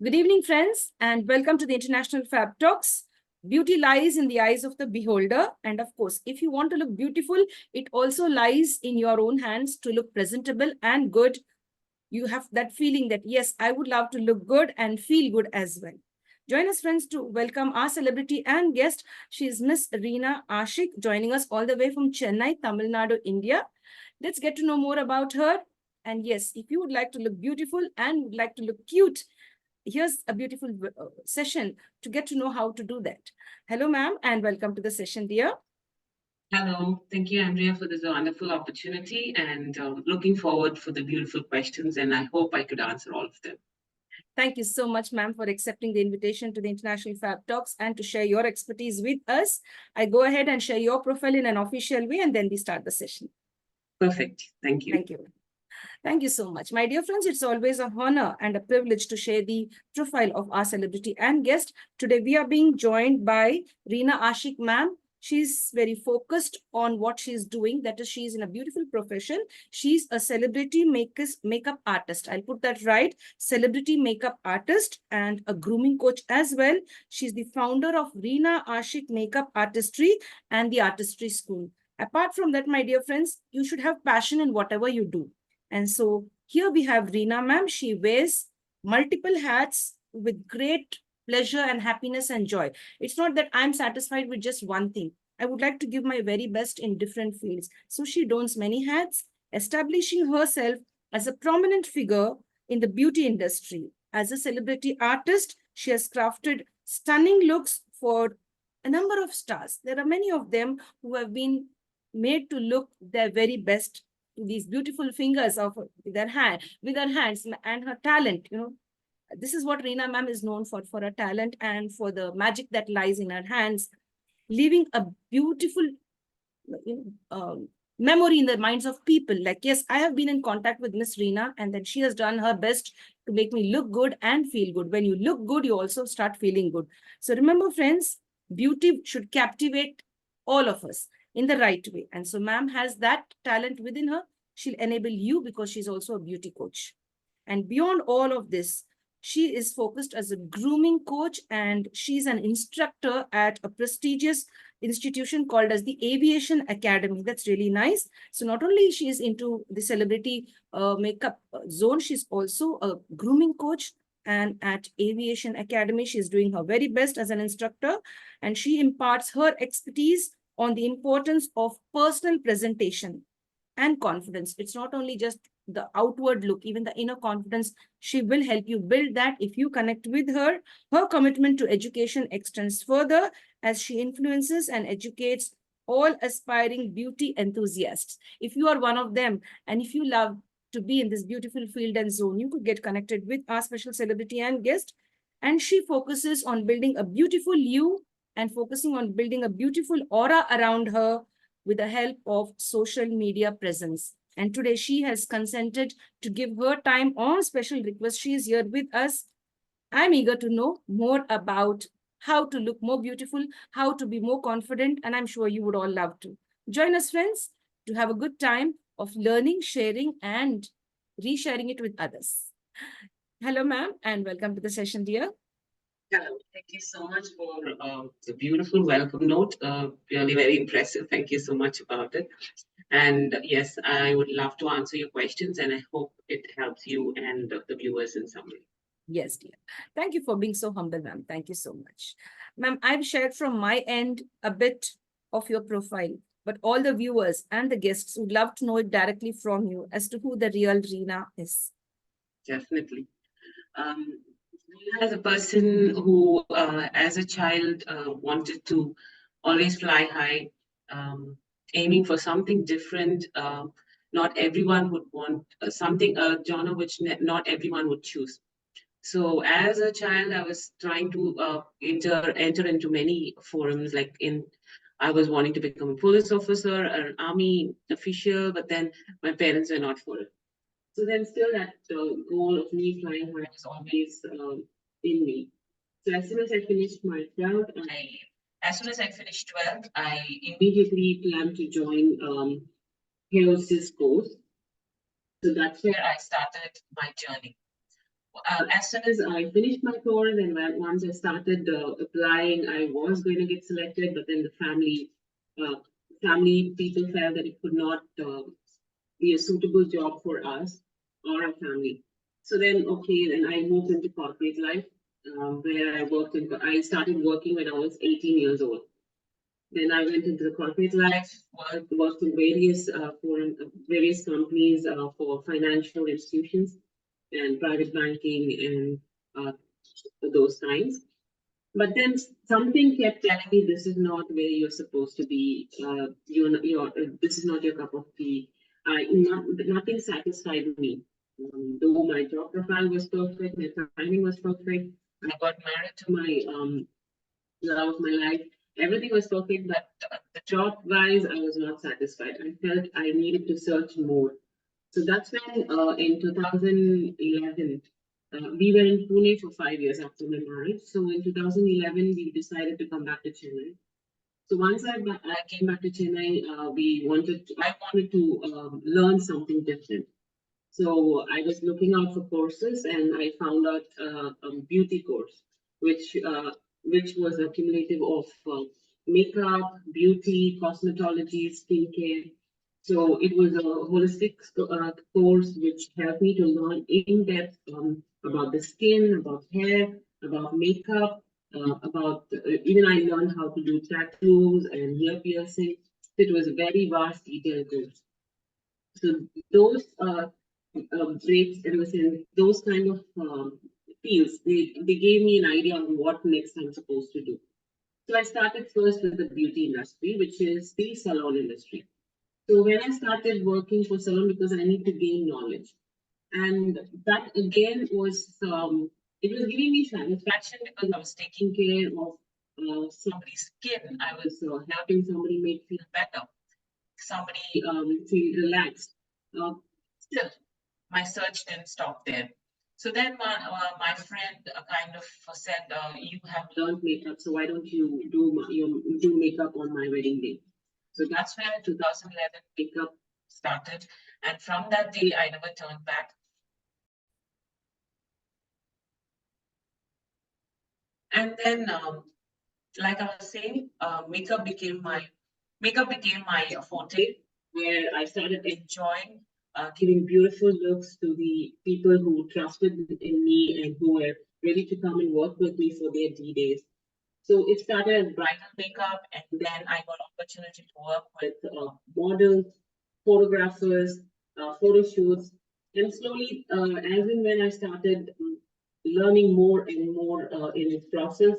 Good evening, friends, and welcome to the International Fabtalks. Beauty lies in the eyes of the beholder. And of course, if you want to look beautiful, it also lies in your own hands to look presentable and good. You have that feeling that, yes, I would love to look good and feel good as well. Join us, friends, to welcome our celebrity and guest. She is Miss Reena Ashiq, joining us all the way from Chennai, Tamil Nadu, India. Let's get to know more about her. And yes, if you would like to look beautiful and would like to look cute, here's a beautiful session to get to know how to do that. Hello, ma'am, and welcome to the session, dear. Hello, thank you, Andrea, for this wonderful opportunity and looking forward for the beautiful questions. And I hope I could answer all of them. Thank you so much, ma'am, for accepting the invitation to the International Fab Talks and to share your expertise with us. I go ahead and share your profile in an official way, and then we start the session. Perfect. Thank you. Thank you. Thank you so much. My dear friends, it's always a honor and a privilege to share the profile of our celebrity and guest. Today, we are being joined by Reena Ashiq, ma'am. She's very focused on what she's doing. That is, she's in a beautiful profession. She's a celebrity makeup artist. I'll put that right. Celebrity makeup artist and a grooming coach as well. She's the founder of Reena Ashiq Makeup Artistry and the Artistry School. Apart from that, my dear friends, you should have passion in whatever you do. And so here we have Reena, ma'am. She wears multiple hats with great pleasure and happiness and joy. It's not that I'm satisfied with just one thing. I would like to give my very best in different fields. So she dons many hats, establishing herself as a prominent figure in the beauty industry. As a celebrity artist, she has crafted stunning looks for a number of stars. There are many of them who have been made to look their very best, these beautiful fingers of with her hands and her talent. This is what Reena ma'am is known for her talent and for the magic that lies in her hands, leaving a beautiful memory in the minds of people. Like, yes, I have been in contact with Miss Reena, and then she has done her best to make me look good and feel good. When you look good, you also start feeling good. So remember, friends, beauty should captivate all of us in the right way. And so ma'am has that talent within her. She'll enable you because she's also a beauty coach. And beyond all of this, she is focused as a grooming coach, and she's an instructor at a prestigious institution called as the Aviation Academy. That's really nice. So not only she is into the celebrity makeup zone, she's also a grooming coach. And at Aviation Academy, she's doing her very best as an instructor, and she imparts her expertise on the importance of personal presentation and confidence. It's not only just the outward look, even the inner confidence. She will help you build that if you connect with her. Her commitment to education extends further as she influences and educates all aspiring beauty enthusiasts. If you are one of them, and if you love to be in this beautiful field and zone, you could get connected with our special celebrity and guest. And she focuses on building a beautiful you and focusing on building a beautiful aura around her with the help of social media presence. And today she has consented to give her time on special request. She is here with us. I'm eager to know more about how to look more beautiful, how to be more confident, and I'm sure you would all love to. Join us, friends, to have a good time of learning, sharing, and resharing it with others. Hello, ma'am, and welcome to the session, dear. Hello. Thank you so much for the beautiful welcome note. Really very impressive. Thank you so much about it. And yes, I would love to answer your questions, and I hope it helps you and the viewers in some way. Yes, dear. Thank you for being so humble, ma'am. Thank you so much. Ma'am, I've shared from my end a bit of your profile, but all the viewers and the guests would love to know it directly from you as to who the real Reena is. Definitely. Um, as a person who, as a child, wanted to always fly high, um, aiming for something different. Not everyone would want something, a genre which not everyone would choose. So as a child, I was trying to enter into many forums. Like I was wanting to become a police officer, an army official, but then my parents were not for it. So then still that goal of me flying high was always in me. So as soon as I finished my 12th, as soon as I finished 12th, I immediately planned to join Hostess course. So that's where I started my journey. As soon as I finished my course and once I started applying, I was going to get selected, but then the uh, family people felt that it could not be a suitable job for us or our family. So then, okay, then I moved into corporate life, where I started working when I was 18 years old. Then I went into the corporate life, worked in various companies for financial institutions and private banking and those kinds. But then something kept telling me this is not where you're supposed to be. This is not your cup of tea. Nothing satisfied me. Though my job profile was perfect, my timing was perfect. I got married to my love of my life. Everything was perfect, but the job wise, I was not satisfied. I felt I needed to search more. So that's when, in 2011, we were in Pune for 5 years after my marriage. So in 2011, we decided to come back to Chennai. So once I came back to Chennai, I wanted to learn something different. So I was looking out for courses, and I found out a beauty course, which uh, which was a cumulative of makeup, beauty, cosmetology, skincare. So it was a holistic course which helped me to learn in depth about the skin, about hair, about makeup, about even I learned how to do tattoos and ear piercing. It was a very vast, detailed course. So those breaks and within those kind of fields, they gave me an idea on what next I'm supposed to do. So I started first with the beauty industry, which is the salon industry. So when I started working for salon, because I need to gain knowledge, and that again was it was giving me satisfaction because I was taking care of somebody's skin. I was helping somebody make feel better, somebody feel relaxed. Still, my search didn't stop there. So then my friend kind of said, "You have learned makeup, so why don't you do makeup on my wedding day?" So that's when 2011 makeup started, and from that day I never turned back. And then, like I was saying, makeup became my forte, where I started enjoying giving beautiful looks to the people who trusted in me and who were ready to come and work with me for their D-days. So it started as bridal makeup, and then I got opportunity to work with models, photographers, photo shoots, and slowly, as and when I started learning more and more in this process,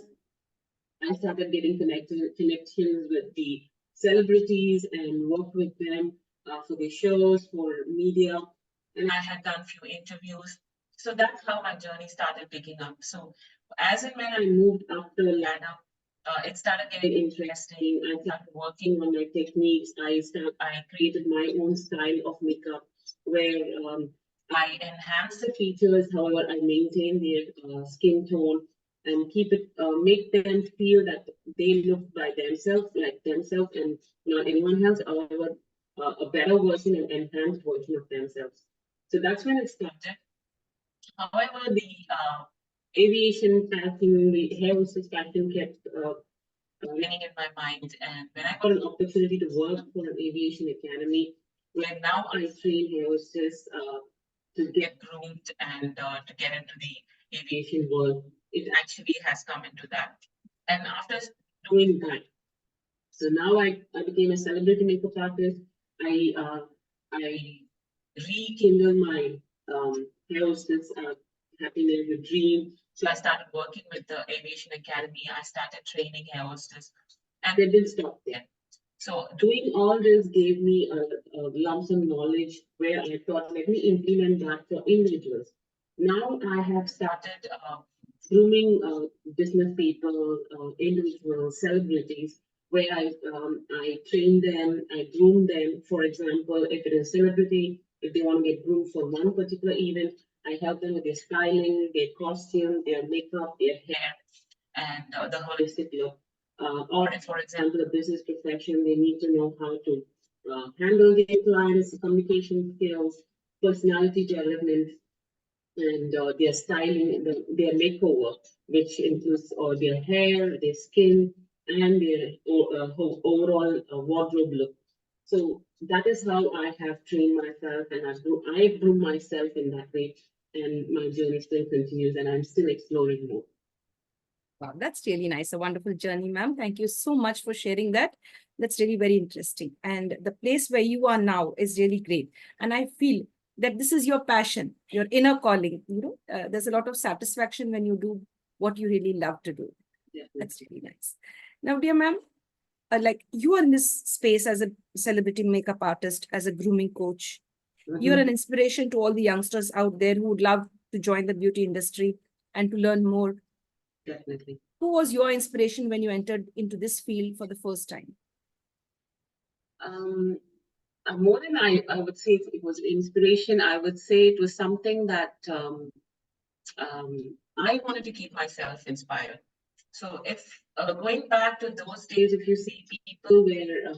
I started getting connections with the celebrities and worked with them for the shows, for media, and I had done few interviews. So that's how my journey started picking up. So as and when I moved up the ladder, it started getting interesting. I started working on my techniques. I created my own style of makeup where I enhance the features. However, I maintain their skin tone and make them feel that they look by themselves, like themselves, and not anyone else. However, a better version, an enhanced version of themselves. So that's when it started. However, the aviation passion, the hair hostess passion kept running in my mind. And when I got an opportunity to work for an aviation academy, where now I train hair hostess to get groomed and to get into the aviation world, it actually has come into that. And after doing that, so now I became a celebrity makeup artist. I rekindle my hair hostess happiness, the dream. So I started working with the Aviation Academy. I started training hair hostess, and it didn't stop there. So doing all this gave me a lump sum knowledge where I thought, let me implement that for individuals. Now I have started grooming business people, individuals, celebrities, where I train them, I groom them. For example, if it is a celebrity, if they want to get groomed for one particular event, I help them with their styling, their costume, their makeup, their hair, and the holistic look. Or if, for example, a business profession, they need to know how to handle their clients, communication skills, personality development. and their styling, their makeover, which includes their hair, their skin, and their overall wardrobe look. So that is how I have trained myself, and I grew myself in that way, and my journey still continues, and I'm still exploring more. Wow, that's really nice. A wonderful journey, ma'am. Thank you so much for sharing that. That's really very interesting. And the place where you are now is really great. And I feel that this is your passion, your inner calling. There's a lot of satisfaction when you do what you really love to do. Definitely. That's really nice. Now, dear ma'am, like you are in this space as a celebrity makeup artist, as a grooming coach. You're an inspiration to all the youngsters out there who would love to join the beauty industry and to learn more. Definitely. Who was your inspiration when you entered into this field for the first time? Um, More than I would say it was inspiration. I would say it was something that I wanted to keep myself inspired. So if going back to those days, if you see people were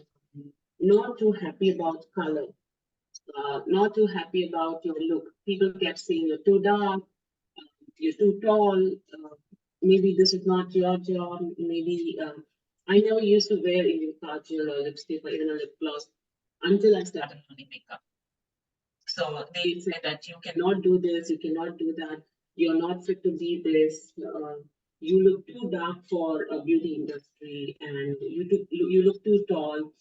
not too happy about color, not too happy about your look. People kept saying you're too dark, you're too tall, maybe this is not your job, maybe I never used to wear even kajal or lipstick or even a lip gloss until I started learning makeup. So they said that you cannot do this, you cannot do that, you're not fit to be this, you look too dark for a beauty industry, and you look too tall,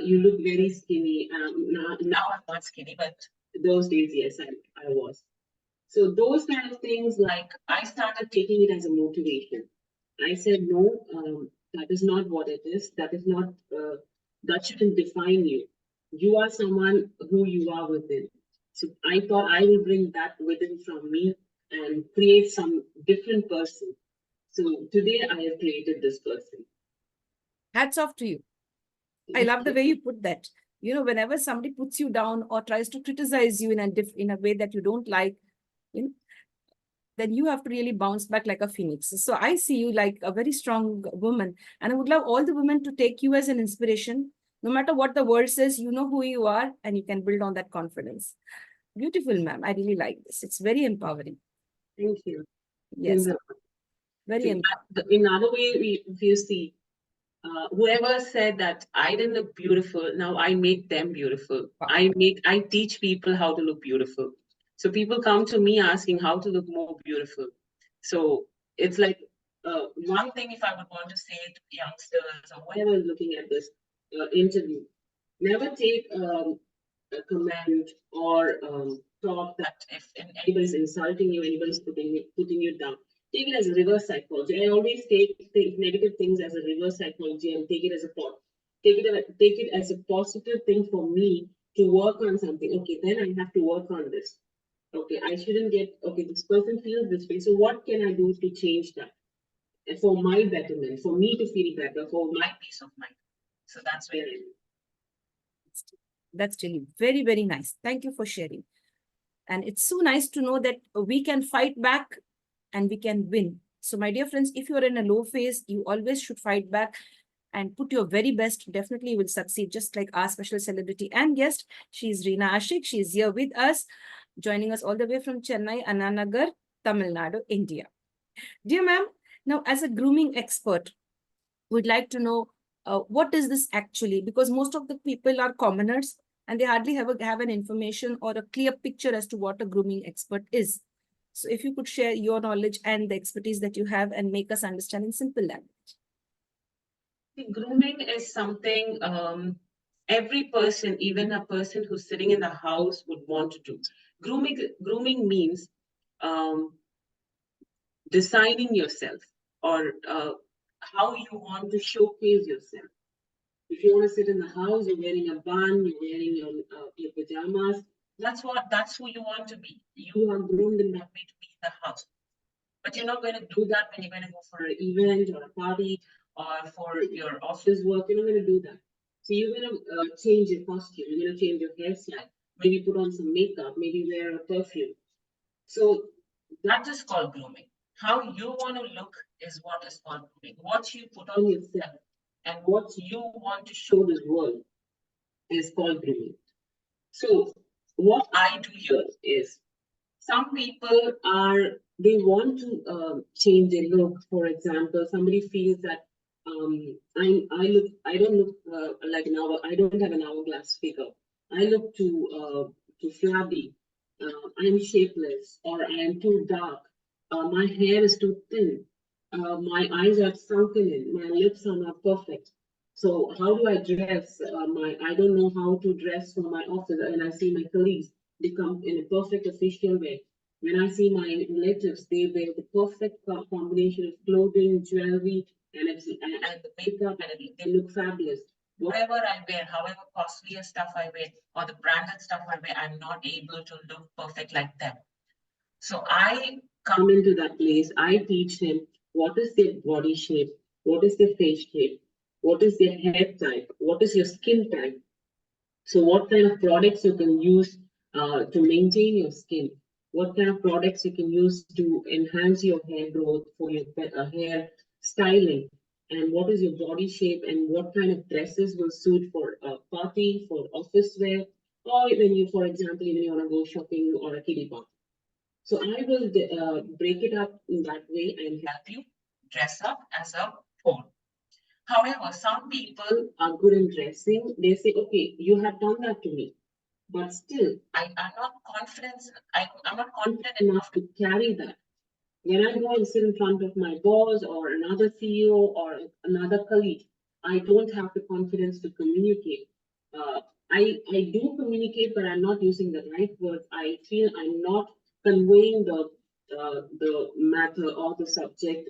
you look very skinny. Now I'm not skinny, but those days, yes, I was. So those kind of things, like I started taking it as a motivation. I said, no, that is not what it is. That is not, that shouldn't define you. You are someone who you are within. So I thought I will bring that within from me and create some different person. So today I have created this person. Hats off to you. I love the way you put that. Whenever somebody puts you down or tries to criticize you in a way that you don't like, you know, then you have to really bounce back like a phoenix. So I see you like a very strong woman, and I would love all the women to take you as an inspiration. No matter what the world says, you know who you are, and you can build on that confidence. Beautiful, ma'am. I really like this. It's very empowering. Thank you. Yes, Means a lot. very See, empowering. in other way, if you see, whoever said that I didn't look beautiful, now I make them beautiful. Wow. I teach people how to look beautiful. So people come to me asking how to look more beautiful. So it's like one thing if I would want to say to youngsters or whoever is looking at this interview, never take a comment or thought that if anybody's insulting you, anybody's putting you down, take it as a reverse psychology. I always take negative things as a reverse psychology and take it as a take it as a positive thing for me to work on something. Okay, then I have to work on this. Okay, I shouldn't get okay. This person feels this way, so what can I do to change that? And for my betterment, for me to feel better, for my peace of mind. So that's where I am. That's really very, very nice. Thank you for sharing. And it's so nice to know that we can fight back and we can win. So, my dear friends, if you're in a low phase, you always should fight back and put your very best. Definitely, you will succeed, just like our special celebrity and guest. She's Reena Ashiq. She's here with us, joining us all the way from Chennai, Annanagar, Tamil Nadu, India. Dear ma'am, now as a grooming expert, we'd like to know what is this actually? Because most of the people are commoners and they hardly have an information or a clear picture as to what a grooming expert is. So if you could share your knowledge and the expertise that you have and make us understand in simple language. Grooming is something every person, even a person who's sitting in the house, would want to do. Grooming means um, designing yourself or how you want to showcase yourself. If you want to sit in the house, you're wearing a bun, you're wearing your pajamas. That's who you want to be. You are groomed in that way to be in the house. But you're not going to do that when you're going to go for an event or a party or for your office work. You're not going to do that. So you're going to change your costume. You're going to change your hairstyle. Maybe put on some makeup. Maybe wear a perfume. So that is called grooming. How you want to look is what is called grooming. What you put on yourself and what you want to show this world is called grooming. So what I do here is Some people they want to change their look. For example, somebody feels that I don't look like an hour. I don't have an hourglass figure. I look too flabby. I'm shapeless, or I am too dark. My hair is too thin. My eyes are sunken in. My lips are not perfect. So how do I dress? I don't know how to dress for my office, and I see my colleagues, they come in a perfect official way. When I see my relatives, they wear the perfect combination of clothing, jewelry, and the makeup, and they look fabulous. Whatever I wear, however costly stuff I wear, or the branded stuff I wear, I'm not able to look perfect like them. So I come into that place, I teach them what is their body shape, what is their face shape, what is their hair type, what is your skin type. So, what kind of products you can use to maintain your skin? What kind of products you can use to enhance your hair growth for your hair styling? And what is your body shape? And what kind of dresses will suit for a party, for office wear, or when you, for example, even you want to go shopping or a kiddie party. So I will break it up in that way and help you dress up as a whole. However, some people are good in dressing. They say, okay, you have done that to me, but still, I'm not confident. I'm not confident enough to carry that. When I go and sit in front of my boss or another CEO or another colleague, I don't have the confidence to communicate. I do communicate, but I'm not using the right words. I feel I'm not conveying the matter or the subject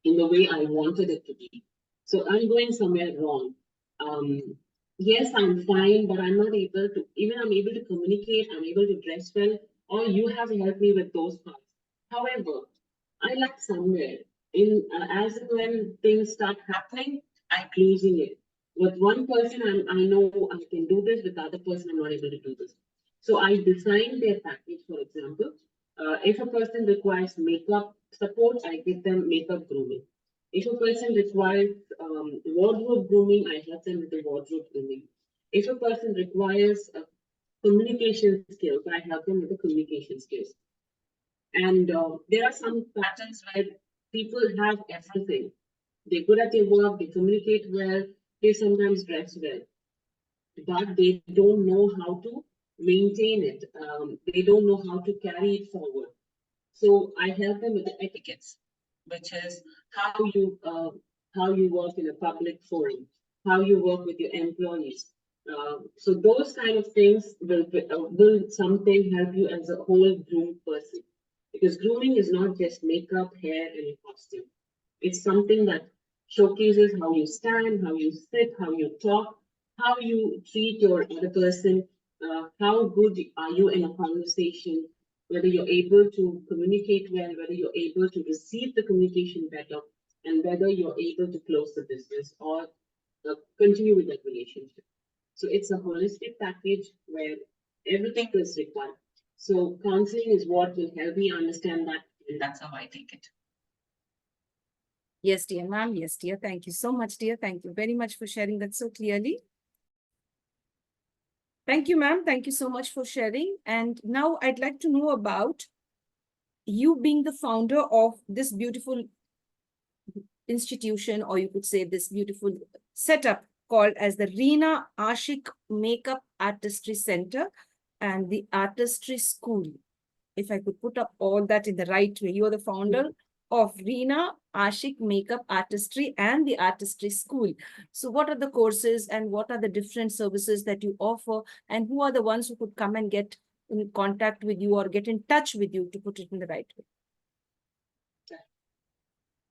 in the way I wanted it to be. So I'm going somewhere wrong. Um, yes, I'm fine, but I'm not able to, even I'm able to communicate, I'm able to dress well, or you have helped me with those parts. However, I lack somewhere. As and when things start happening, I'm losing it. With one person, I know I can do this, with the other person, I'm not able to do this. So I design their package, for example. If a person requires makeup support, I give them makeup grooming. If a person requires wardrobe grooming, I help them with the wardrobe grooming. If a person requires communication skills, I help them with the communication skills. And there are some patterns where people have everything. They're good at their work, they communicate well, they sometimes dress well, but they don't know how to maintain it. They don't know how to carry it forward. So I help them with the etiquettes, which is how you work in a public forum, how you work with your employees. So those kind of things will something help you as a whole groomed person, because grooming is not just makeup, hair, and costume. It's something that showcases how you stand, how you sit, how you talk, how you treat your other person, how good are you in a conversation, whether you're able to communicate well, whether you're able to receive the communication better, and whether you're able to close the business or continue with that relationship. So it's a holistic package where everything is required. So counseling is what will help me understand that, and that's how I take it. Yes, dear ma'am. Yes, dear. Thank you so much, dear. Thank you very much for sharing that so clearly. Thank you, ma'am. Thank you so much for sharing. And now I'd like to know about you being the founder of this beautiful institution, or you could say this beautiful setup called as the Reena Ashiq Makeup Artistry Center and the Artistry School. If I could put up all that in the right way, you are the founder of Reena Ashiq Makeup Artistry and the Artistry School. So what are the courses and what are the different services that you offer, and who are the ones who could come and get in contact with you or get in touch with you, to put it in the right way?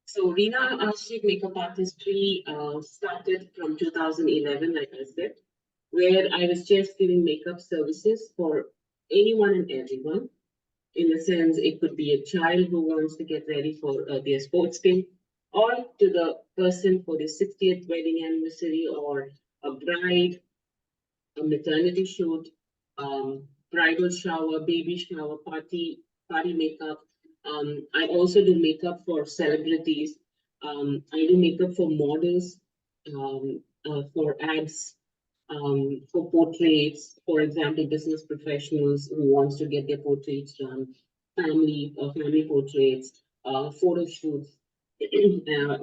So Reena Ashiq Makeup Artistry started from 2011, like I said, where I was just giving makeup services for anyone and everyone. In a sense, it could be a child who wants to get ready for their sports day, or to the person for their 60th wedding anniversary, or a bride, a maternity shoot, bridal shower, baby shower, party makeup. I also do makeup for celebrities. I do makeup for models, for ads. for portraits, for example, business professionals who wants to get their portraits done, family portraits, photo shoots,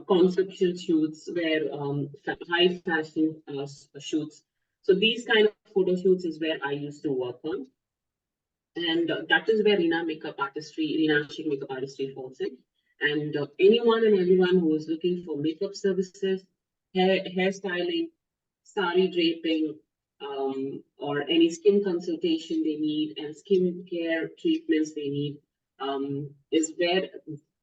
conceptual shoots, where high fashion shoots. So these kind of photo shoots is where I used to work on, and that is where Reena Ashiq Makeup Artistry falls in. And anyone and everyone who is looking for makeup services, hairstyling, sari draping, or any skin consultation they need, and skin care treatments they need, is where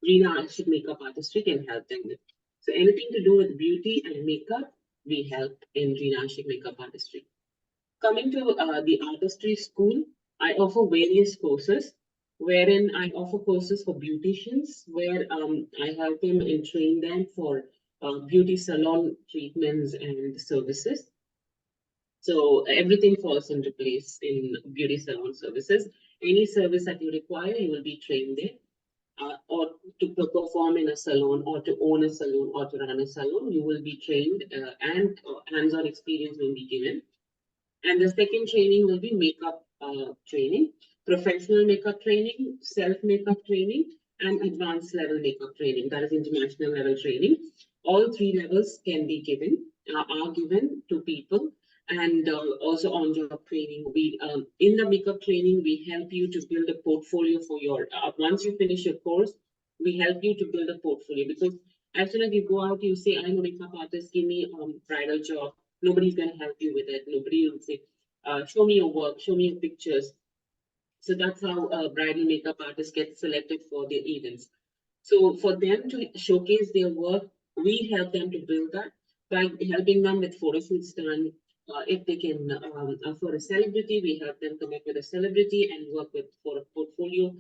Reena Ashiq Makeup Artistry can help them with. So anything to do with beauty and makeup, we help in Reena Ashiq Makeup Artistry. Coming to the Artistry School, I offer various courses, wherein I offer courses for beauticians, where I help them and train them for beauty salon treatments and services. So everything falls into place in beauty salon services. Any service that you require, you will be trained there. Or to perform in a salon, or to own a salon, or to run a salon, you will be trained, and hands-on experience will be given. And the second training will be makeup training, professional makeup training, self makeup training, and advanced level makeup training. That is international level training. All three levels can be given, are given to people, and also on job training. We in the makeup training, we help you to build a portfolio for your. Once you finish your course, we help you to build a portfolio, because as soon as you go out, you say, "I'm a makeup artist. Give me bridal job." Nobody's going to help you with it. Nobody will say, show me your work, show me your pictures. So that's how bridal makeup artists get selected for their events. So for them to showcase their work, we help them to build that by helping them with photo shoots done. If they can for a celebrity, we help them connect with a celebrity and work with for a portfolio.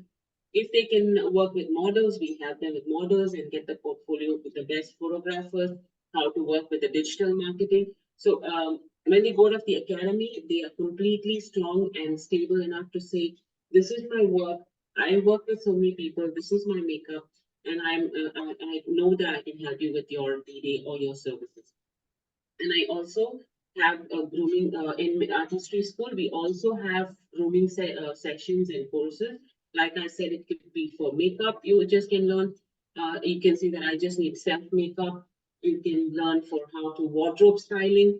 If they can work with models, we help them with models and get the portfolio with the best photographers, how to work with the digital marketing. So when they go to the academy, they are completely strong and stable enough to say, this is my work. I work with so many people. This is my makeup, and I know that I can help you with your BD or your services. And I also have a grooming in Artistry School. We also have grooming sessions and courses. Like I said, it could be for makeup. You just can learn. You can see that I just need self makeup. You can learn for how to wardrobe styling.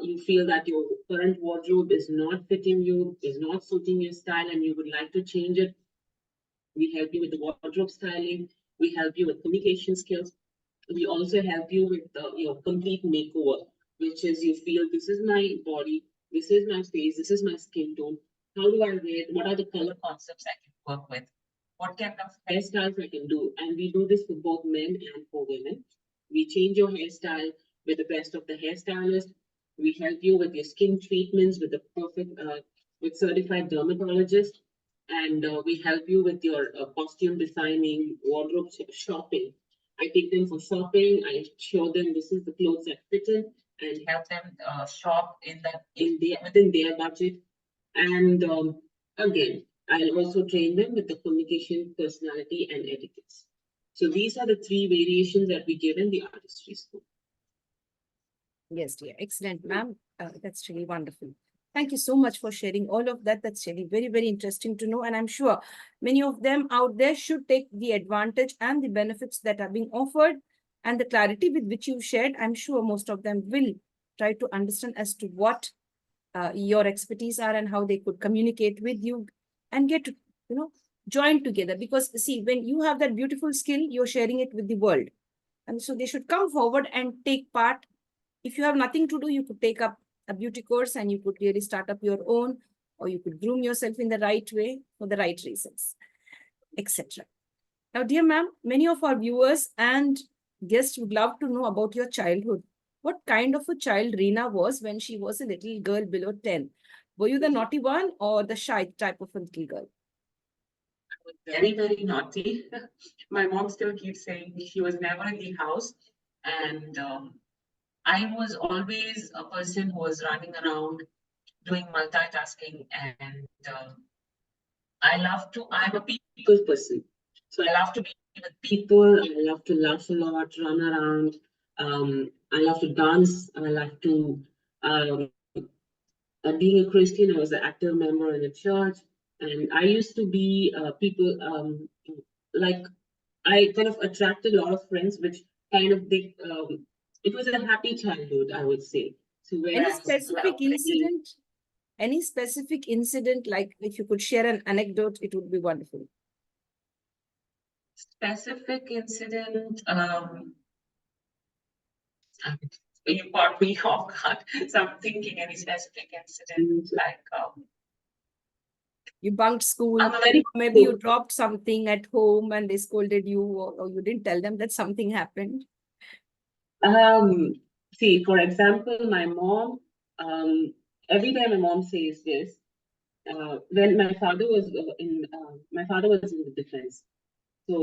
You feel that your current wardrobe is not fitting you, is not suiting your style, and you would like to change it. We help you with the wardrobe styling. We help you with communication skills. We also help you with your complete makeover, which is you feel this is my body, this is my face, this is my skin tone. How do I wear it? What are the color concepts I can work with? What kind of hairstyles I can do? And we do this for both men and for women. We change your hairstyle with the best of the hairstylists. We help you with your skin treatments with the perfect, with certified dermatologists, and we help you with your costume designing, wardrobe shopping. I take them for shopping. I show them this is the clothes that fit in, and help them shop in their within their budget. And again, I'll also train them with the communication, personality, and etiquettes. So these are the three variations that we give in the artistry school. Yes, dear. Excellent, ma'am. That's really wonderful. Thank you so much for sharing all of that. That's really very, very interesting to know. And I'm sure many of them out there should take the advantage and the benefits that are being offered, and the clarity with which you've shared. I'm sure most of them will try to understand as to what your expertise are and how they could communicate with you and get to, join together. Because see, when you have that beautiful skill, you're sharing it with the world. And so they should come forward and take part. If you have nothing to do, you could take up a beauty course and you could really start up your own, or you could groom yourself in the right way for the right reasons, etc. Now, dear ma'am, many of our viewers and guests would love to know about your childhood. What kind of a child Reena was when she was a little girl below 10? Were you the naughty one or the shy type of a little girl? Very, very naughty. My mom still keeps saying she was never in the house. And I was always a person who was running around doing multitasking. And I'm a people person. So I love to be with people. I love to laugh a lot, run around. I love to dance. I love to being a Christian, I was an active member in the church, and I used to be people like I kind of attracted a lot of friends, which kind of they it was a happy childhood, I would say. So Any whereas specific playing incident? Any specific incident, like if you could share an anecdote, it would be wonderful. specific incident, you caught me off guard. So I'm thinking any specific incident like You bunked school, I'm a very maybe you dropped something at home and they scolded you, or you didn't tell them that something happened. um see, for example, my mom, um every time my mom says this, when my father was in the defense. So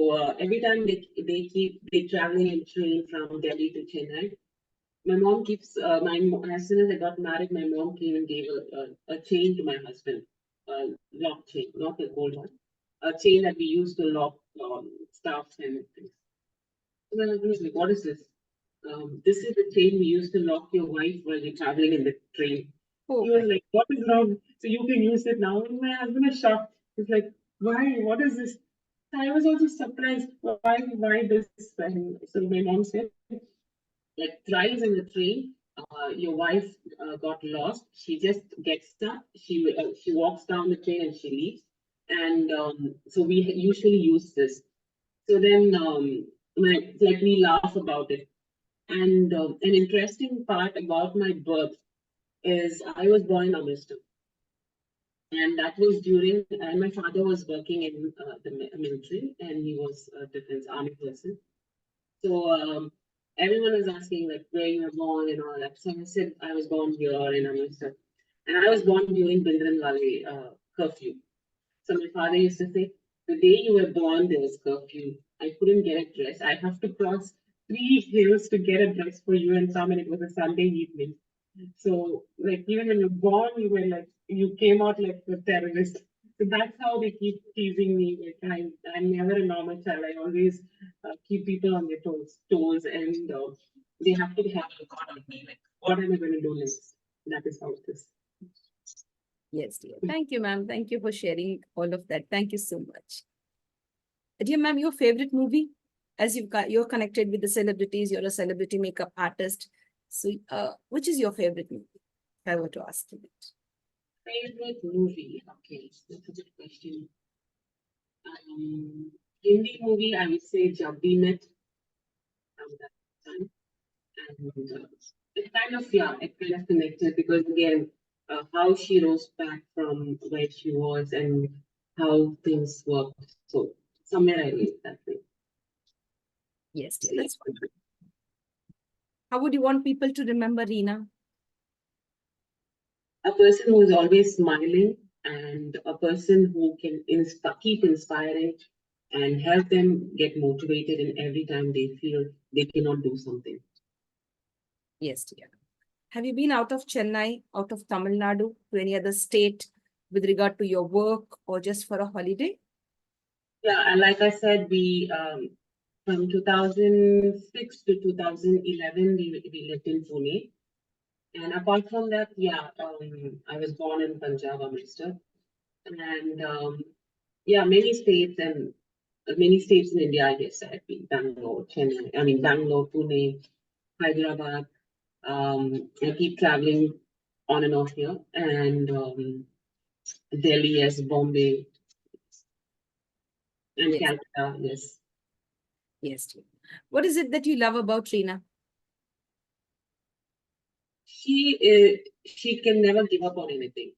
every time they traveling in train from Delhi to Chennai, my mom keeps as soon as I got married, my mom came and gave a chain to my husband, a lock chain, not a gold one, a chain that we use to lock stuff and things. So then I was like, what is this? This is the chain we use to lock your wife while you're traveling in the train. Oh He was my, like, what is wrong? So you can use it now. And my husband is shocked. He's like, why? What is this? I was also surprised. Why this? And so my mom said, like thrice in the train, your wife got lost. She just gets stuck. She walks down the train and she leaves. And so we usually use this. So then, like we laugh about it. And an interesting part about my birth is I was born in Amritsar, and that was during. And my father was working in the military, and he was a defense army person. So everyone was asking like where you were born and all that. So I said I was born here in Amritsar, and I was born during Bindranwale curfew. So my father used to say, the day you were born, there was curfew. I couldn't get a dress. I have to cross 3 hills to get a dress for you and come, and it was a Sunday evening. So, like, even when you're born, you were like, you came out like a terrorist. So that's how they keep teasing me. Like, I'm never a normal child. I always keep people on their toes, and they have to have a look on me. Like, what am I going to do next? That is how it is. yes, dear. Thank you, ma'am. Thank you for sharing all of that. Thank you so much. Dear ma'am, your favorite movie? As you're connected with the celebrities, you're a celebrity makeup artist. So, which is your favorite movie? If I were to ask you that. Favorite movie? Okay, that's a good question. Hindi movie, I would say Jab We Met from that time. And it kind of, yeah, it kind of connected because again, how she rose back from where she was and how things worked. So somewhere I read that way. Yes, dear. See, That's fine. How would you want people to remember Reena? a person who is always smiling and a person who can keep inspiring and help them get motivated in every time they feel they cannot do something. Yes, dear. Have you been out of Chennai, out of Tamil Nadu, to any other state with regard to your work or just for a holiday? Yeah, and like I said, we from 2006 to 2011 we lived in Pune. And apart from that, yeah, I was born in Punjab, Amritsar, and yeah, many states in India. I guess I've been Bangalore, Chennai. I mean Bangalore, Pune, Hyderabad. I keep traveling on and off here, and Delhi, yes, Bombay, and Yes, Calcutta, yes. yes, dear. What is it that you love about Reena? She can never give up on anything.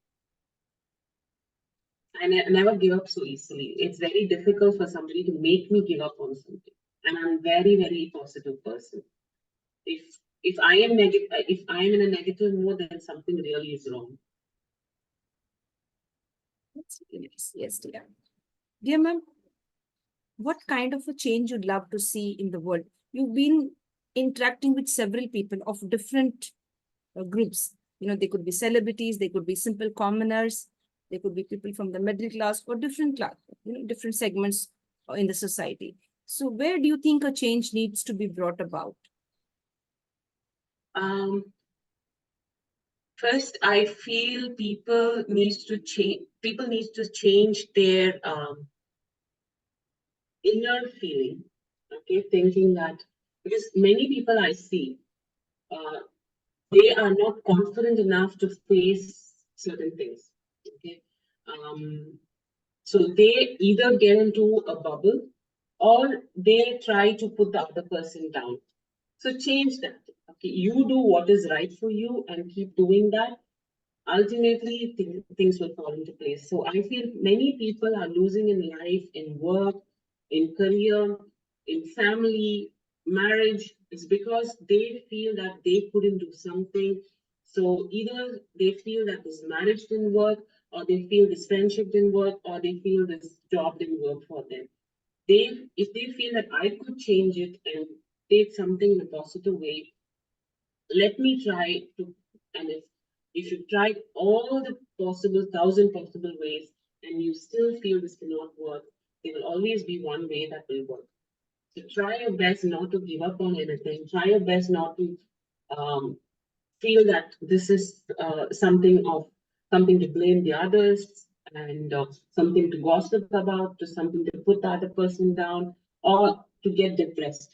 I never give up so easily. It's very difficult for somebody to make me give up on something. And I'm very positive person. If if I am in a negative mood, then something really is wrong. Yes, yes, dear. Dear ma'am, what kind of a change you'd love to see in the world? You've been interacting with several people of different groups. You know, they could be celebrities, they could be simple commoners, they could be people from the middle class or different class, different segments in the society. So, where do you think a change needs to be brought about? Um, First, I feel people needs to change. People needs to change their inner feeling. Okay, thinking that because many people I see, uh, they are not confident enough to face certain things. Okay, um, so they either get into a bubble or they try to put the other person down. So change that. Okay, you do what is right for you and keep doing that. Ultimately things will fall into place. So I feel many people are losing in life, in work, in career, in family, marriage. It's because they feel that they couldn't do something. So either they feel that this marriage didn't work, or they feel this friendship didn't work, or they feel this job didn't work for them. If they feel that I could change it and take something in a positive way, let me try to. And if you tried all the possible thousand possible ways and you still feel this cannot work, there will always be one way that will work. So try your best not to give up on anything. Try your best not to um, feel that this is something to blame the others, and something to gossip about, to something to put the other person down, or to get depressed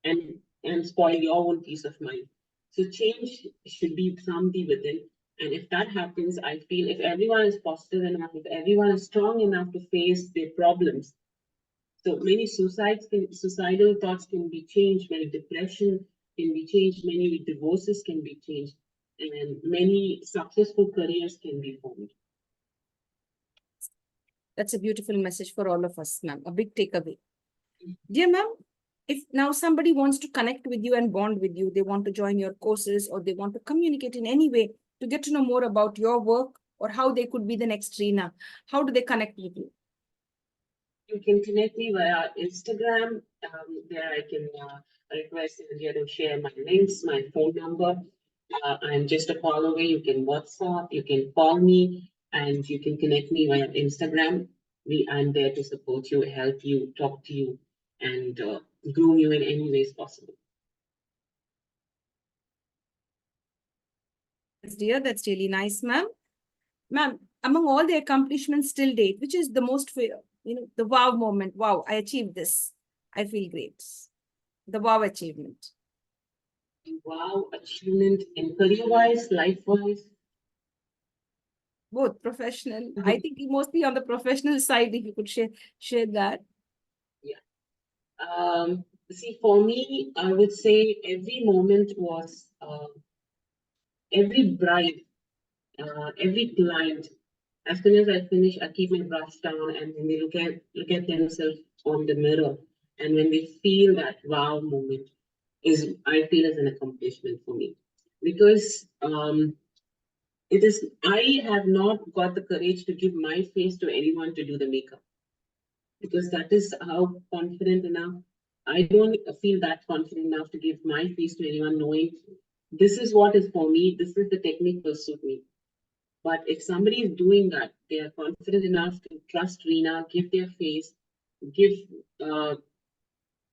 and spoil your own peace of mind. So change should be from the within. And if that happens, I feel if everyone is positive enough, if everyone is strong enough to face their problems, so many suicidal thoughts can be changed, many depression can be changed, many divorces can be changed, and many successful careers can be formed. That's a beautiful message for all of us, ma'am. A big takeaway. Dear ma'am, if now somebody wants to connect with you and bond with you, they want to join your courses or they want to communicate in any way to get to know more about your work or how they could be the next Reena, how do they connect with you? You can connect me via Instagram. There I can request India to share my links, my phone number. I'm just a call away. You can WhatsApp, you can call me, and you can connect me via Instagram. I'm there to support you, help you, talk to you, and groom you in any ways possible. Yes, dear, that's really nice, ma'am. Ma'am, among all the accomplishments till date, which is the most, the wow moment? Wow, I achieved this. I feel great. The wow achievement. Wow, achievement in career-wise, life-wise. Both professional. I think mostly on the professional side, if you could share that. Yeah. See, for me, I would say every moment was every bride, every client. As soon as I finish, I keep my brush down, and when they look at themselves on the mirror, and when they feel that wow moment, is I feel as an accomplishment for me, because it is I have not got the courage to give my face to anyone to do the makeup, because that is how confident enough. I don't feel that confident enough to give my face to anyone, knowing this is what is for me, this is the technique will suit me. But if somebody is doing that, they are confident enough to trust Reena, give their face, give uh,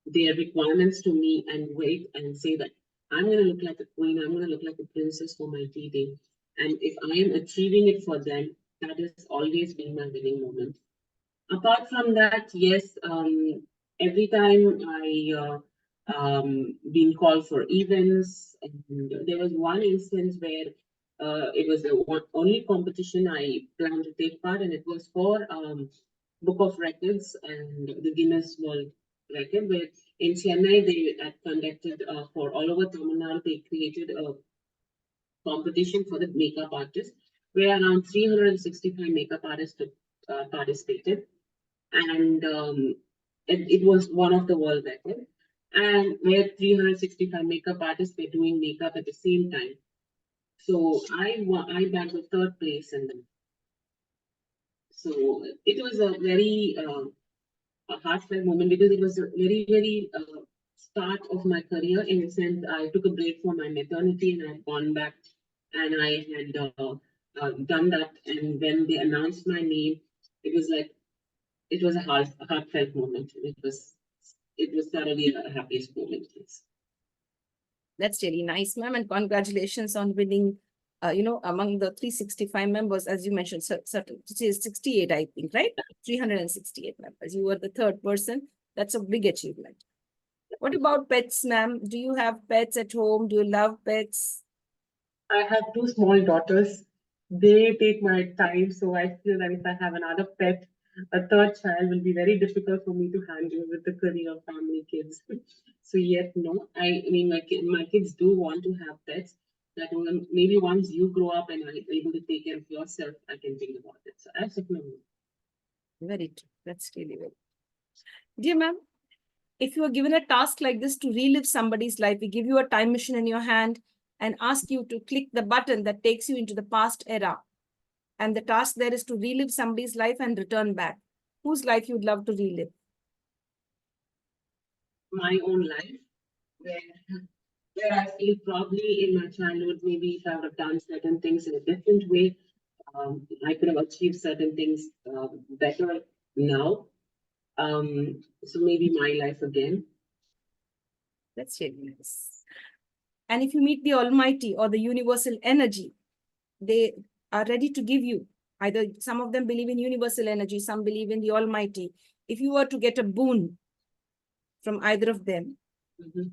their requirements to me, and wait and say that I'm going to look like a queen, I'm going to look like a princess for my D-Day. And if I am achieving it for them, that has always been my winning moment. Apart from that, yes, every time I been called for events, and there was one instance where it was the only competition I planned to take part, and it was for Book of Records and the Guinness World Record, where in Chennai they had conducted for all over Tamil Nadu. They created a competition for the makeup artists, where around 365 makeup artists participated, and it was one of the world record, and where 365 makeup artists were doing makeup at the same time. So I bagged the third place in them. So it was a very a heartfelt moment, because it was a very start of my career, in the sense I took a break from my maternity and I'd gone back, and I had done that, and when they announced my name, it was like it was a heartfelt moment. It was thoroughly a happiest moment. Yes. That's really nice, ma'am. And congratulations on winning among the 365 members, as you mentioned, certain, which is 68, I think, right? 368 members. You were the third person. That's a big achievement. What about pets, ma'am? Do you have pets at home? Do you love pets? I have two small daughters. They take my time, so I feel that if I have another pet, a third child will be very difficult for me to handle with the career, family, kids. So yet, no, I mean, my kids do want to have pets. That maybe once you grow up and are able to take care of yourself, I can think about it. So I suppose. Very true. That's really very. Dear ma'am, if you are given a task like this to relive somebody's life, we give you a time machine in your hand and ask you to click the button that takes you into the past era. And the task there is to relive somebody's life and return back. Whose life you'd love to relive? My own life, where where I feel probably in my childhood, maybe if I would have done certain things in a different way, I could have achieved certain things better now. So maybe my life again. That's really nice. And if you meet the Almighty or the universal energy, they are ready to give you. Either some of them believe in universal energy, some believe in the Almighty. If you were to get a boon from either of them, Mhm.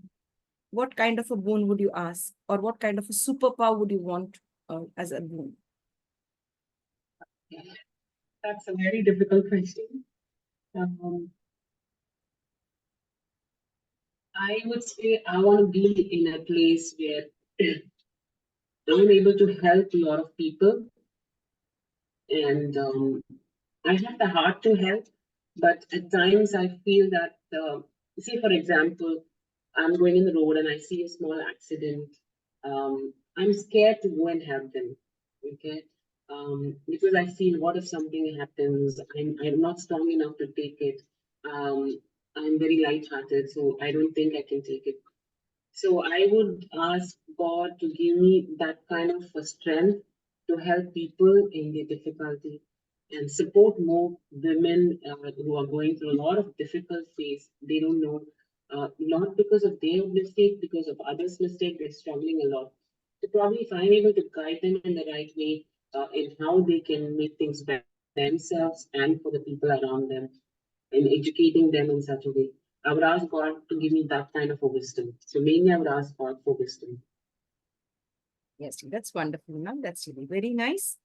what kind of a boon would you ask? Or what kind of a superpower would you want as a boon? That's a very difficult question. Um, I would say I want to be in a place where I'm able to help a lot of people, and I have the heart to help, but at times I feel that, say, for example, I'm going in the road and I see a small accident. I'm scared to go and help them, okay? Because I feel, what if something happens? I'm not strong enough to take it. Um, I'm very light-hearted, so I don't think I can take it. So I would ask God to give me that kind of a strength to help people in their difficulty and support more women who are going through a lot of difficult phase. They don't know, not because of their mistake, because of others' mistake, they're struggling a lot. So probably if I'm able to guide them in the right way in how they can make things better for themselves and for the people around them, and educating them in such a way. I would ask God to give me that kind of a wisdom. So mainly I would ask God for wisdom. Yes, that's wonderful, ma'am. That's really very nice.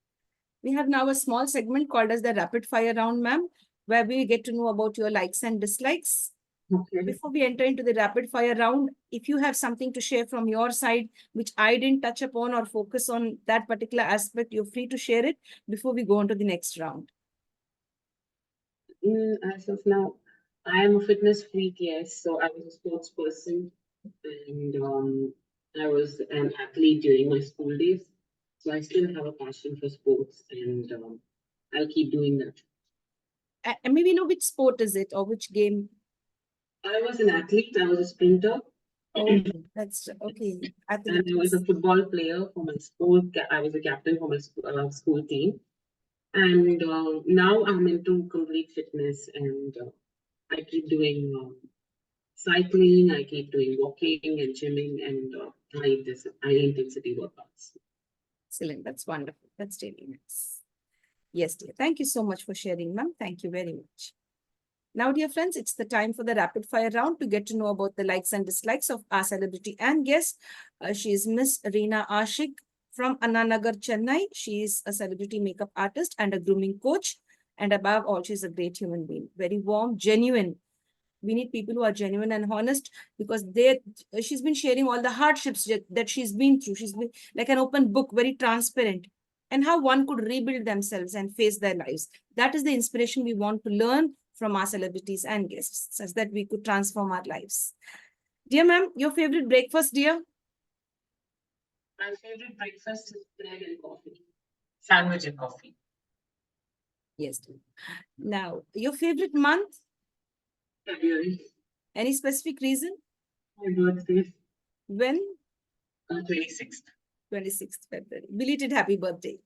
We have now a small segment called as the rapid fire round, ma'am, where we get to know about your likes and dislikes. Okay. Before we enter into the rapid fire round, if you have something to share from your side, which I didn't touch upon or focus on that particular aspect, you're free to share it before we go on to the next round. As of now, I am a fitness freak, yes. So I was a sports person and I was an athlete during my school days. So I still have a passion for sports and I'll keep doing that. And maybe know which sport is it or which game. I was an athlete, I was a sprinter, Okay, that's okay. and I was a Athletics. football player for my school. I was a captain for my school team. And now I'm into complete fitness and I keep doing cycling, I keep doing walking and gymming and high intensity workouts. Excellent. That's wonderful. That's really nice. Yes, dear. Thank you so much for sharing, ma'am. Thank you very much. Now, dear friends, it's the time for the rapid fire round to get to know about the likes and dislikes of our celebrity and guest. She is Miss Reena Ashiq from Annanagar, Chennai. She is a celebrity makeup artist and a grooming coach. And above all, she's a great human being, very warm, genuine. We need people who are genuine and honest because she's been sharing all the hardships that she's been through. She's been like an open book, very transparent, and how one could rebuild themselves and face their lives. That is the inspiration we want to learn from our celebrities and guests, such that we could transform our lives. Dear ma'am, your favorite breakfast, dear? My favorite breakfast is bread and coffee. Sandwich and coffee. Yes, dear. Now, your favorite month? February. Any specific reason? My birthday. When? 26th. 26th February. Belated happy birthday.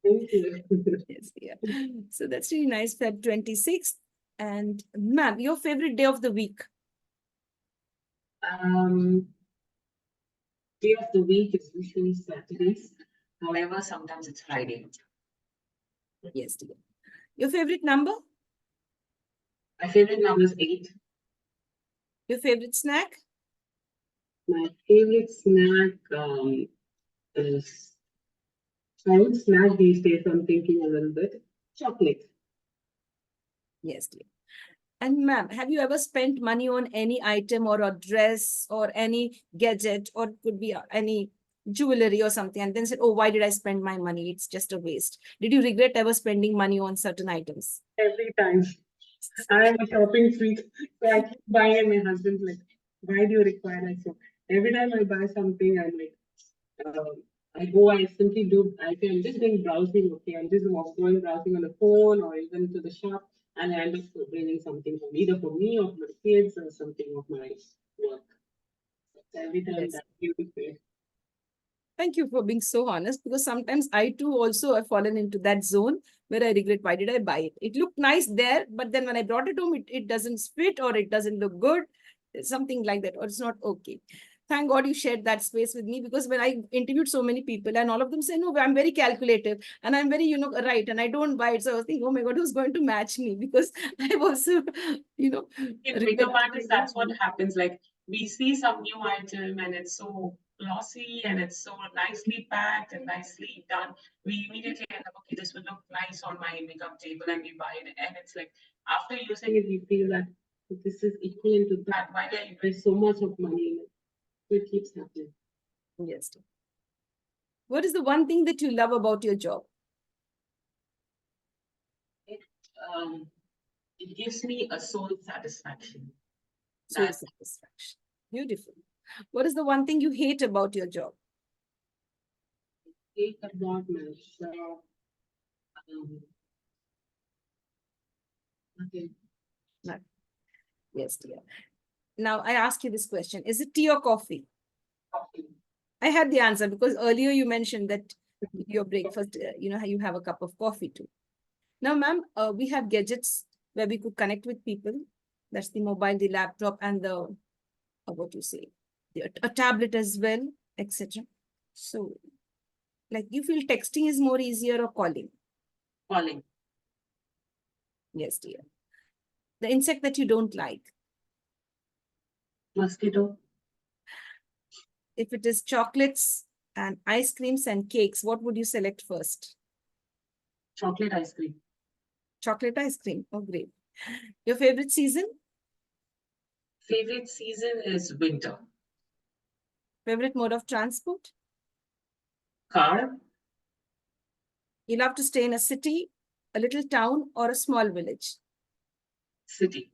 Thank you. Yes, yeah. So that's really nice, Feb 26th. And ma'am, your favorite day of the week? um, Day of the week is usually Saturdays. However, sometimes it's Friday. Yes, dear. Your favorite number? My favorite number is 8. Your favorite snack? My favorite snack is, I would snack these days, I'm thinking a little bit. Chocolate. Yes, dear. And ma'am, have you ever spent money on any item or a dress or any gadget or it could be any jewelry or something and then said, oh, why did I spend my money? It's just a waste. Did you regret ever spending money on certain items? Every time. I am a shopping freak, so I keep buying, and my husband's like, "Why do you require that?" So every time I buy something, I'm like, I go, I simply do. I say, I'm just going browsing. Okay, I'm just going browsing on the phone or even to the shop, and I end up bringing something from either for me or for the kids or something of my work. So every time Yes. that you say, Thank you for being so honest because sometimes I too also have fallen into that zone where I regret why did I buy it? It looked nice there, but then when I brought it home, it doesn't fit or it doesn't look good, something like that, or it's not okay. Thank God you shared that space with me because when I interviewed so many people and all of them say, no, I'm very calculative and I'm very, right, and I don't buy it. So I was thinking, oh my God, who's going to match me? Because I've also, in makeup regretted. artists, that's what happens. Like we see some new item and it's so glossy and it's so nicely packed and nicely done. We immediately end up, okay, this will look nice on my makeup table, and we buy it. And it's like after using it, we feel that this is equivalent to that. Why did I invest so much of money in it? So it keeps happening. Yes. What is the one thing that you love about your job? It um it gives me a soul satisfaction Soul that satisfaction. Beautiful. What is the one thing you hate about your job? take about myself. Um, okay, No. Yes, dear. Now I ask you this question. Is it tea or coffee? coffee. I had the answer because earlier you mentioned that your breakfast, you have a cup of coffee too. Now, ma'am, we have gadgets where we could connect with people. That's the mobile, the laptop, and the, what you say, a tablet as well, etc. So, like, you feel texting is more easier or calling? Calling. Yes, dear. The insect that you don't like. Mosquito. If it is chocolates and ice creams and cakes, what would you select first? Chocolate ice cream. Chocolate ice cream. Oh, great. Your favorite season? Favorite season is winter. Favorite mode of transport? Car. You love to stay in a city, a little town, or a small village. City.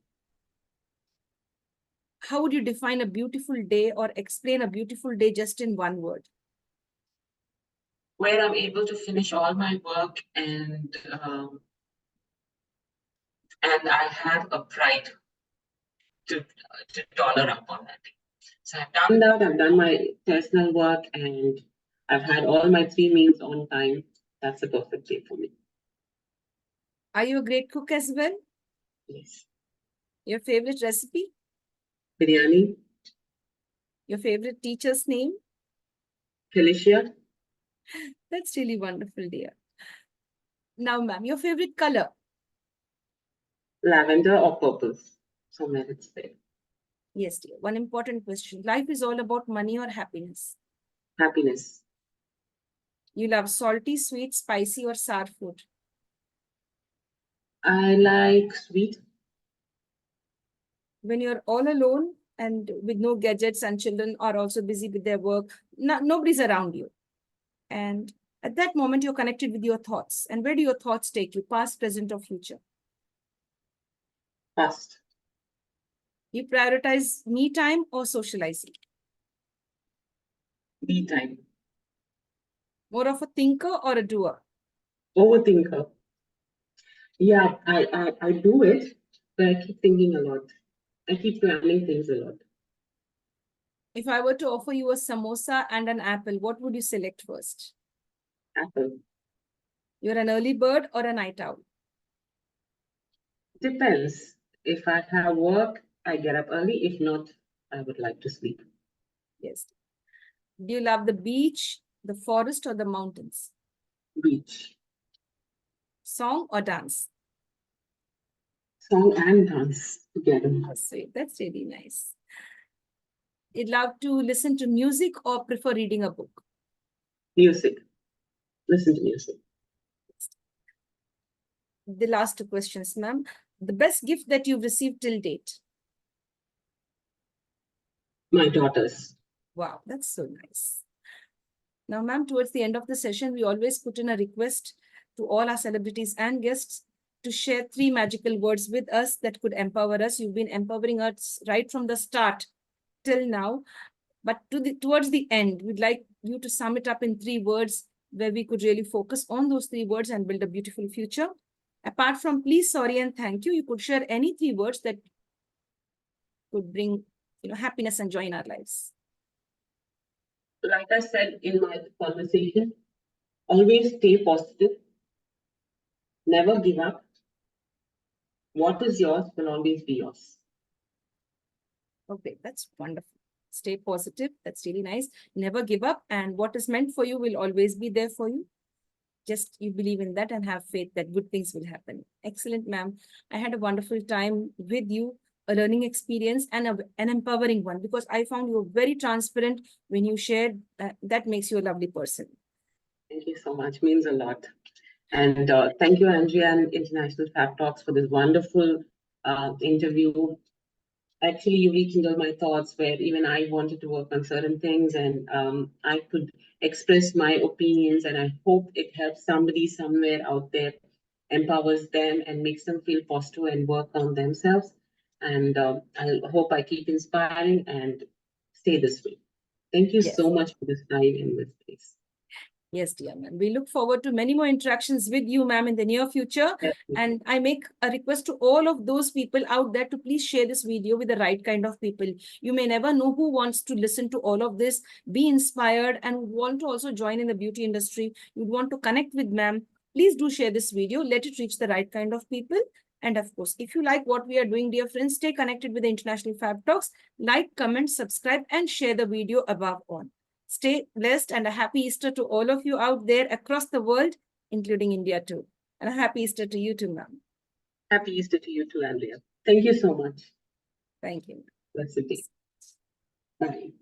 How would you define a beautiful day or explain a beautiful day just in one word? Where I'm able to finish all my work, and I have a pride to dollar up on that. So I've done that. I've done my personal work, and I've had all my 3 meals on time. That's a perfect day for me. Are you a great cook as well? Yes. Your favorite recipe? Biryani. Your favorite teacher's name? Felicia. That's really wonderful, dear. Now, ma'am, your favorite color? Lavender or purples. Somewhere it's there. Yes, dear. One important question. Life is all about money or happiness? Happiness. You love salty, sweet, spicy, or sour food? I like sweet. When you're all alone and with no gadgets and children are also busy with their work, nobody's around you. And at that moment, you're connected with your thoughts. And where do your thoughts take you, past, present, or future? Fast. You prioritize me time or socializing? Me time. More of a thinker or a doer? Overthinker. Yeah, I do it, but I keep thinking a lot. I keep planning things a lot. If I were to offer you a samosa and an apple, what would you select first? Apple. You're an early bird or a night owl? Depends. If I have work, I get up early. If not, I would like to sleep. Yes. Do you love the beach, The forest or the mountains? Beach. Song or dance? Song and dance together. That's sweet. That's really nice. You'd love to listen to music or prefer reading a book? Music. Listen to music. The last two questions, ma'am. The best gift that you've received till date? My daughters. Wow, that's so nice. Now, ma'am, towards the end of the session, we always put in a request to all our celebrities and guests to share 3 magical words with us that could empower us. You've been empowering us right from the start till now. But towards the end, we'd like you to sum it up in 3 words where we could really focus on those 3 words and build a beautiful future. Apart from please, sorry, and thank you, you could share any 3 words that could bring happiness and joy in our lives. Like I said in my conversation, always stay positive. Never give up. What is yours will always be yours. Okay, that's wonderful. Stay positive. That's really nice. Never give up. And what is meant for you will always be there for you. Just you believe in that and have faith that good things will happen. Excellent, ma'am. I had a wonderful time with you, a learning experience and an empowering one, because I found you very transparent when you shared. That makes you a lovely person. Thank you so much. Means a lot. And thank you, Andrea and International Fabtalks, for this wonderful interview. Actually, you rekindled my thoughts where even I wanted to work on certain things, and I could express my opinions, and I hope it helps somebody somewhere out there, empowers them and makes them feel positive and work on themselves. And I hope I keep inspiring and stay this way. Thank you Yes. so much for this time in this place. Yes, dear ma'am. We look forward to many more interactions with you, ma'am, in the near future. And I make a request to all of those people out there to please share this video with the right kind of people. You may never know who wants to listen to all of this, be inspired, and want to also join in the beauty industry. You'd want to connect with ma'am. Please do share this video. Let it reach the right kind of people. And of course, if you like what we are doing, dear friends, stay connected with the International Fab Talks. Like, comment, subscribe, and share the video above all. Stay blessed and a happy Easter to all of you out there across the world, including India too. And a happy Easter to you too, ma'am. Happy Easter to you too, Andrea. Thank you so much. Thank you. Blessed day. Bye.